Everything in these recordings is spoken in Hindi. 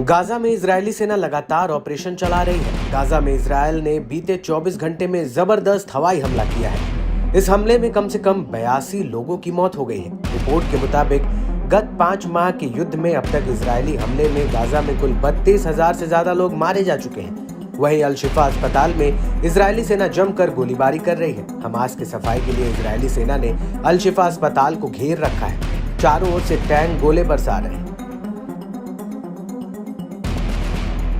गाजा में इजरायली सेना लगातार ऑपरेशन चला रही है। गाजा में इजरायल ने बीते 24 घंटे में जबरदस्त हवाई हमला किया है। इस हमले में कम से कम 82 लोगों की मौत हो गई है। रिपोर्ट के मुताबिक गत 5 माह के युद्ध में अब तक इजरायली हमले में गाजा में कुल 32,000 से ज्यादा लोग मारे जा चुके हैं। वहीं अल शिफा अस्पताल में इजरायली सेना जमकर गोलीबारी कर रही है। हमास की सफाई के लिए इजरायली सेना ने अल शिफा अस्पताल को घेर रखा है। चारों ओर से टैंक गोले बरसा रहे हैं।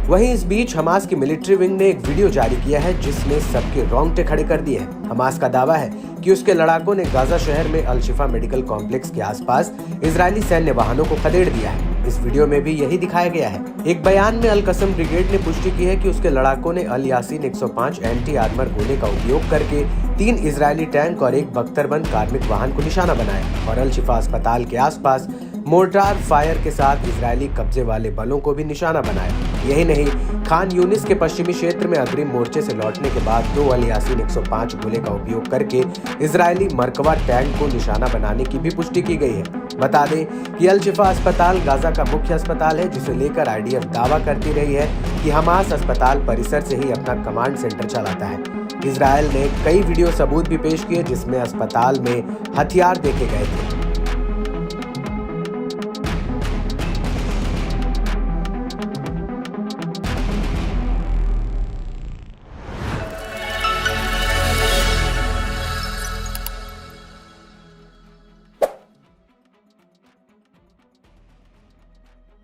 वहीं इस बीच हमास की मिलिट्री विंग ने एक वीडियो जारी किया है जिसने सबके रोंगटे खड़े कर दिए हैं। हमास का दावा है कि उसके लड़ाकों ने गाजा शहर में अल शिफा मेडिकल कॉम्प्लेक्स के आसपास इजरायली सैन्य वाहनों को खदेड़ दिया है। इस वीडियो में भी यही दिखाया गया है। एक बयान में अल कसम ब्रिगेड ने पुष्टि की है कि उसके लड़ाकों ने अल यासीन 105 एंटी आर्मर गोले का उपयोग करके 3 इजरायली टैंक और एक बख्तरबंद कार्मिक वाहन को निशाना बनाया और अल शिफा अस्पताल के आसपास मोर्टार फायर के साथ इजरायली कब्जे वाले बलों को भी निशाना बनाया। यही नहीं, खान यूनिस के पश्चिमी क्षेत्र में अग्रिम मोर्चे से लौटने के बाद 2 अल यासीन 105 गोले का उपयोग करके इजरायली मरकवा टैंक को निशाना बनाने की भी पुष्टि की गई है। बता दें कि अल शिफा अस्पताल गाजा का मुख्य अस्पताल है, जिसे लेकर आईडीएफ दावा करती रही है कि हमास अस्पताल परिसर से ही अपना कमांड सेंटर चलाता है। इजरायल ने कई वीडियो सबूत भी पेश किए जिसमें अस्पताल में हथियार देखे गए थे।